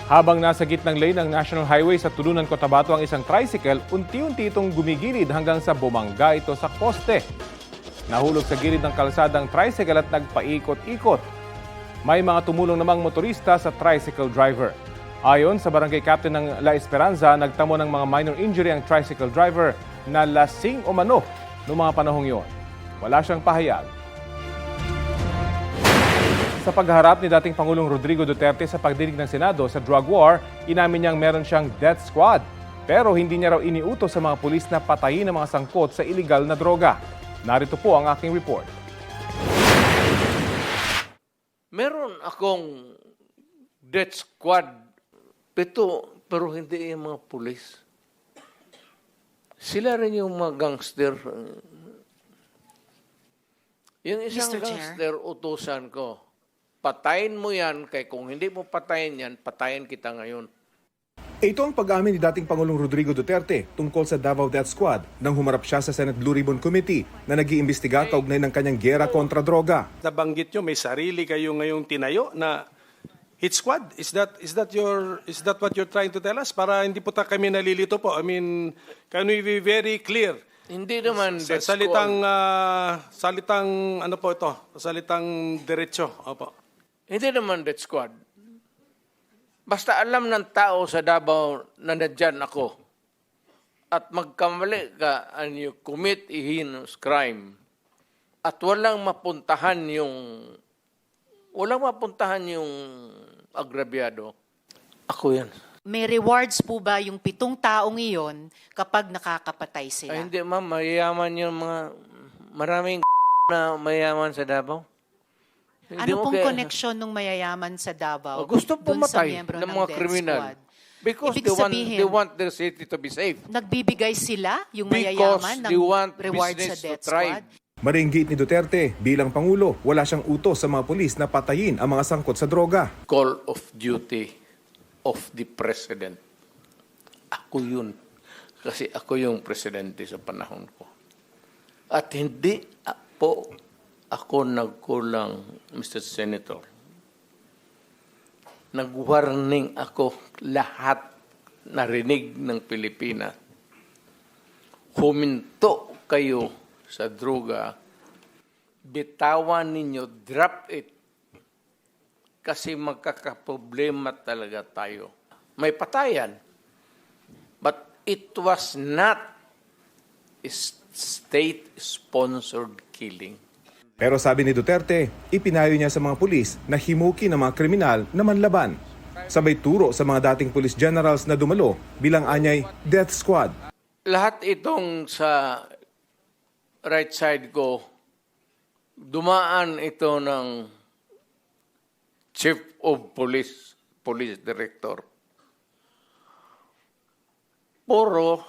Habang nasa gitnang lane ng National Highway sa Tulunan, Cotabato ang isang tricycle, unti-unti itong gumigilid hanggang sa bumangga ito sa poste. Nahulog sa gilid ng kalsada ang tricycle at nagpaikot-ikot. May mga tumulong namang motorista sa tricycle driver. Ayon sa barangay captain ng La Esperanza, nagtamo ng mga minor injury ang tricycle driver na lasing umano noong mga panahong yon. Wala siyang pahayag. Sa pagharap ni dating Pangulong Rodrigo Duterte sa pagdinig ng Senado sa drug war, inamin niyang meron siyang death squad. Pero hindi niya raw iniutos sa mga pulis na patayin ang mga sangkot sa iligal na droga. Narito po ang aking report. Meron akong death squad, pero hindi yung mga pulis. Sila rin yung mga gangster. Yung isang Mr. Chair? gangster, utusan ko. Patayin mo yan, kaya kung hindi mo patayin yan, patayin kita ngayon. Ito ang pag-amin ni dating Pangulong Rodrigo Duterte tungkol sa Davao Death Squad nang humarap siya sa Senate Blue Ribbon Committee na nag-iimbestiga kaugnay ng kanyang giyera kontra droga. Nabanggit nyo, may sarili kayo ngayong tinayo na hit squad. Is that what you're trying to tell us? Para hindi po kami nalilito po. I mean, can we be very clear? Hindi naman death Salitang squad. ano po ito? Salitang diretso. Opo. Hindi naman death squad. Basta alam ng tao sa Davao na nandyan ako at magkamali ka and you commit a heinous crime at walang mapuntahan yung agrabyado, ako yan. May rewards po ba yung 7 taong iyon kapag nakakapatay sila? Ay, hindi ma'am, mayayaman yung maraming na mayayaman sa Davao. Hindi Ano mo pong kaya- koneksyon ng mayayaman sa Davao Gusto dun sa pumatay miyembro ng ng mga death kriminal. squad? Because Ibig they want their city to be safe. Nagbibigay sila, yung Because mayayaman, they want ng reward sa business to death thrive. squad? Maringgit ni Duterte, bilang Pangulo, wala siyang utos sa mga pulis na patayin ang mga sangkot sa droga. Call of duty of the president. Ako yun. Kasi ako yung presidente sa panahon ko. At hindi po ako nagkulang, Mr. Senator. Nag-warning ako lahat narinig ng Pilipinas. Huminto kayo sa droga. Bitawan ninyo, drop it. Kasi magkakaproblema talaga tayo. May patayan. But it was not a state-sponsored killing. Pero sabi ni Duterte, ipinayo niya sa mga pulis na himukin ang mga kriminal na manlaban. Sabay turo sa mga dating police generals na dumalo bilang anyay death squad. Lahat itong sa right side ko, dumaan ito ng Chief of Police, Police Director. Puro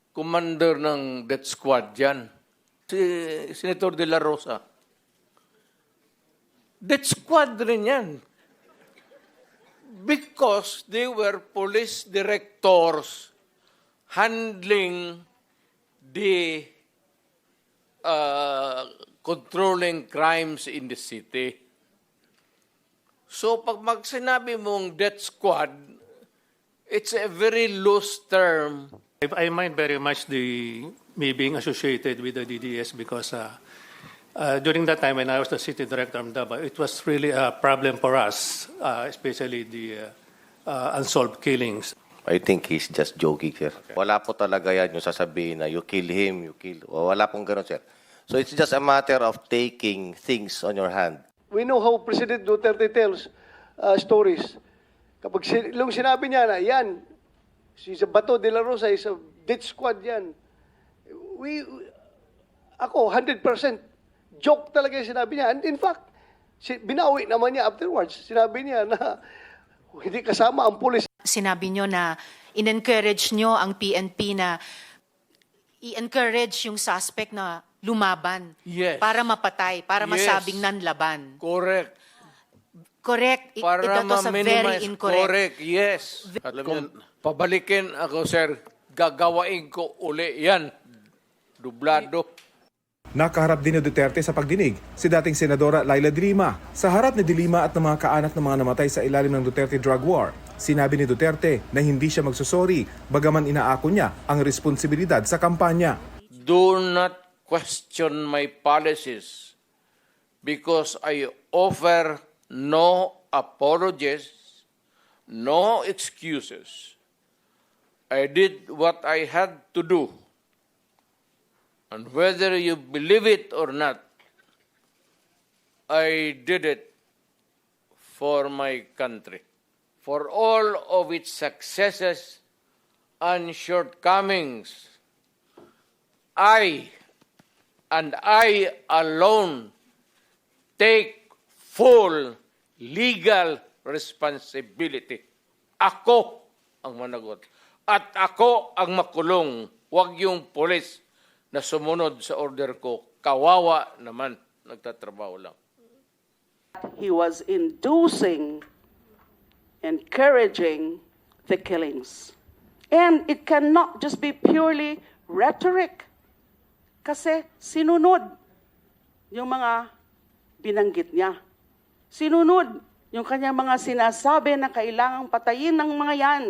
commander ng death squad yan. Si Senator De La Rosa. Death squad rin yan. Because they were police directors handling the controlling crimes in the city. So pag sinabi mong death squad, it's a very loose term. I mind very much me being associated with the DDS because during that time when I was the city director of Davao, it was really a problem for us, especially the unsolved killings. I think he's just joking, sir. Okay. Wala po talaga yan yung sasabihin na you kill him, you kill... Wala pong ganun, sir. So it's just a matter of taking things on your hand. We know how President Duterte tells stories. Kapag sinabi niya na, yan, si Bato de la Rosa is a death squad yan. Ako, 100% joke talaga yung sinabi niya. And in fact, binawi naman niya afterwards. Sinabi niya na hindi kasama ang pulis. Sinabi nyo na in-encourage nyo ang PNP na i-encourage yung suspect na lumaban. Yes. Para mapatay, para Yes. masabing nanlaban. Correct. Correct. Para That was a very ma-minimize. incorrect. Correct, yes. Alam Kung niyo- pabalikin ako, sir, gagawain ko uli yan. Dublado. Nakaharap din ni Duterte sa pagdinig si dating Senadora Laila de Lima. Sa harap ni de Lima at ng mga kaanak ng mga namatay sa ilalim ng Duterte drug war, Sinabi ni Duterte na hindi siya magsusori, bagaman inaako niya ang responsibilidad sa kampanya. Do not question my policies because I offer no apologies, no excuses. I did what I had to do. And whether you believe it or not, I did it for my country. For all of its successes and shortcomings, I alone take full legal responsibility. Ako ang managot. At ako ang makulong. Huwag yung pulis na sumunod sa order ko. Kawawa naman, nagtatrabaho lang. He was inducing, encouraging the killings. And it cannot just be purely rhetoric. Kasi sinunod yung mga binanggit niya. Sinunod yung kanyang mga sinasabi na kailangang patayin ng mga yan.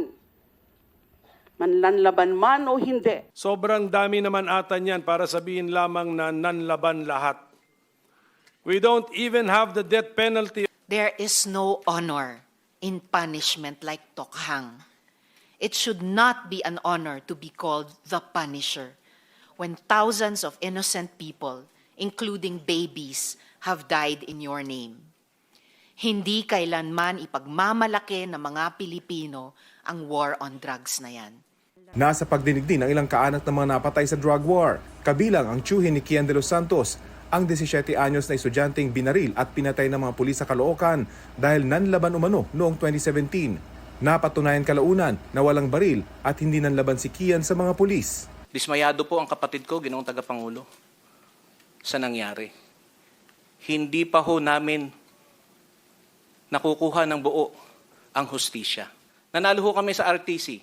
Manlanlaban man o hindi. Sobrang dami naman ata niyan para sabihin lamang na nanlaban lahat. We don't even have the death penalty. There is no honor in punishment like tokhang. It should not be an honor to be called the Punisher when thousands of innocent people, including babies, have died in your name. Hindi kailanman ipagmamalaki ng mga Pilipino ang war on drugs na yan. Nasa pagdinig din ang ilang kaanak ng mga napatay sa drug war, kabilang ang tiyuhin ni Kian de los Santos, ang 17 anyos na estudyanteng binaril at pinatay ng mga pulis sa Caloocan dahil nanlaban umano noong 2017. Napatunayan kalaunan na walang baril at hindi nanlaban si Kian sa mga pulis. Dismayado po ang kapatid ko, Ginoong Tagapangulo, sa nangyari. Hindi pa ho namin nakukuha ng buo ang hustisya. Nanalo ho kami sa RTC.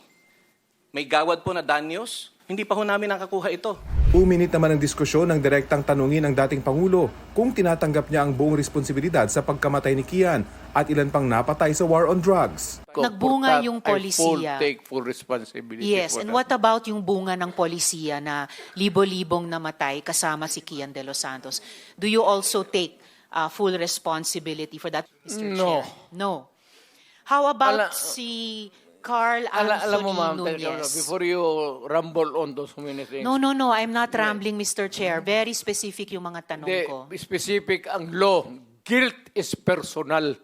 May gawad po na danyos, hindi pa ho namin nakakuha ito. Uminit naman ang diskusyon ng direktang tanungin ng dating Pangulo kung tinatanggap niya ang buong responsibilidad sa pagkamatay ni Kian at ilan pang napatay sa war on drugs. Nagbunga yung polisiya. I take full responsibility Yes, for and that. what about yung bunga ng polisiya na libo-libong namatay kasama si Kian de los Santos? Do you also take full responsibility for that, Mr. No. Chair? No. How about si Carl Anthony Alam mo, ma'am, Nunez? before you rumble on those many things, No, I'm not rambling, Mr. Chair. Very specific yung mga tanong ko. specific ang law. Guilt is personal.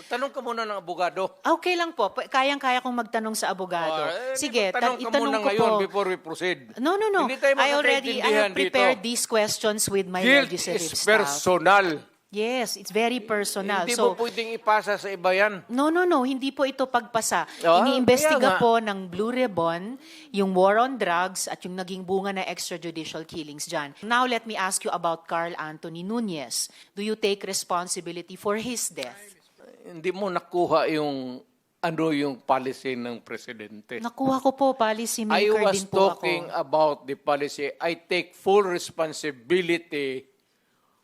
Tanong ka muna ng abogado. Okay lang po. Kayang-kaya kong magtanong sa abogado. Sige, tanong ka itanong muna ko ngayon po. before we proceed. No. Hindi tayo I magkakaintindihan have prepared dito. these questions with my Guilt legislative is staff. personal. Yes, it's very personal. Hindi So, mo pwedeng ipasa sa iba yan. no, hindi po ito pagpasa. Ah, Iniimbestiga kaya nga. po ng Blue Ribbon yung war on drugs at yung naging bunga na extrajudicial killings dyan. Now, let me ask you about Carl Anthony Nunez. Do you take responsibility for his death? Hindi mo nakuha yung yung policy ng presidente. Nakuha ko po, policy I maker was din po talking ako. about the policy. I take full responsibility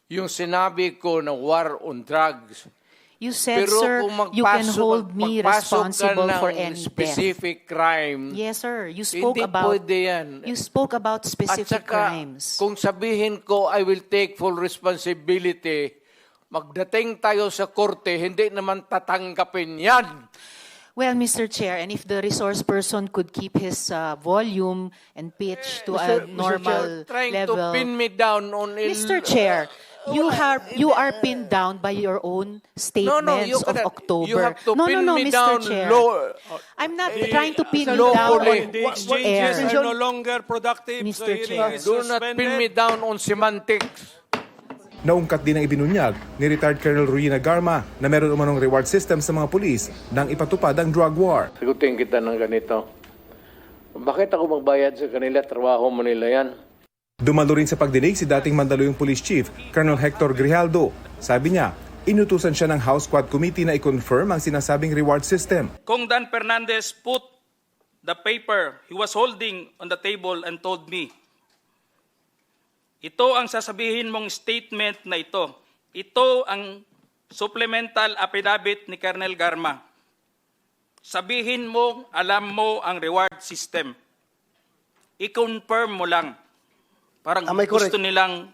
yung sinabi ko na war on drugs. You said, Pero sir, kung you can magpasok- hold me magpasok ka responsible ng for any death. specific crime, Yes, sir. You spoke hindi about pwede yan. You spoke about At specific saka, crimes. kung sabihin ko, I will take full responsibility, magdating tayo sa korte, hindi naman tatanggapin yan. Well, Mr. Chair, and if the resource person could keep his volume and pitch to a normal Mr. Chair, trying level. to pin me down on Mr. Chair, you are pinned down by your own statements you of cannot. October. You have to pin me Mr. down Chair. I'm not trying to pin you lawfully. down The on exchanges air. are no longer productive. Mr. So hearing Chair. is Do not pin me suspended. down on semantics. Naungkat din ang ibinunyag ni retired Colonel Ruina Garma na meron umanong reward system sa mga pulis nang ipatupad ang drug war. Sagutin kita ng ganito. Bakit ako magbayad sa kanila? Trabaho mo nila yan. Dumalo rin sa pagdinig si dating Mandaluyong Police Chief, Colonel Hector Grijaldo. Sabi niya, inutusan siya ng House Quad Committee na i-confirm ang sinasabing reward system. Kung Dan Fernandez put the paper he was holding on the table and told me, ito ang sasabihin mong statement na ito. Ito ang supplemental affidavit ni Colonel Garma. sabihin mo, alam mo ang reward system. I-confirm mo lang. Parang Am I correct? gusto nilang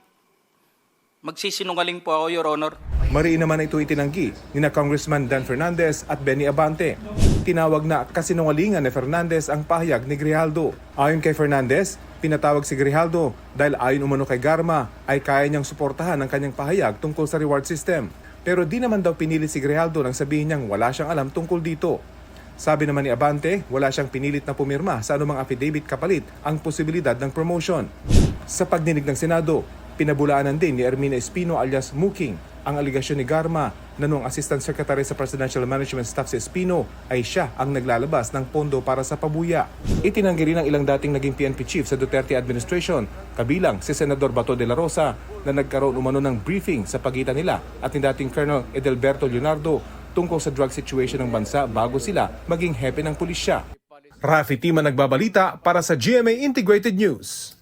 magsisinungaling po ako, Your Honor. Mariin naman ito itinanggi ni na Congressman Dan Fernandez at Benny Abante. Tinawag na kasinungalingan ni Fernandez ang pahayag ni Grijaldo. Ayon kay Fernandez, pinatawag si Grijaldo dahil ayon umano kay Garma ay kaya niyang suportahan ang kanyang pahayag tungkol sa reward system. Pero di naman daw pinili si Grijaldo nang sabihin niyang wala siyang alam tungkol dito. Sabi naman ni Abante, wala siyang pinilit na pumirma sa anumang affidavit kapalit ang posibilidad ng promotion. Sa pagdinig ng Senado, pinabulaanan din ni Ermina Espino alias Muking ang aligasyon ni Garma na noong Assistant Secretary sa Presidential Management Staff si Espino ay siya ang naglalabas ng pondo para sa pabuya. Itinanggi rin ang ilang dating naging PNP chief sa Duterte administration, kabilang si Senador Bato de la Rosa na nagkaroon umano ng briefing sa pagitan nila at ni dating Colonel Edelberto Leonardo tungkol sa drug situation ng bansa bago sila maging hepe ng pulisya. Rafi Tima nagbabalita para sa GMA Integrated News.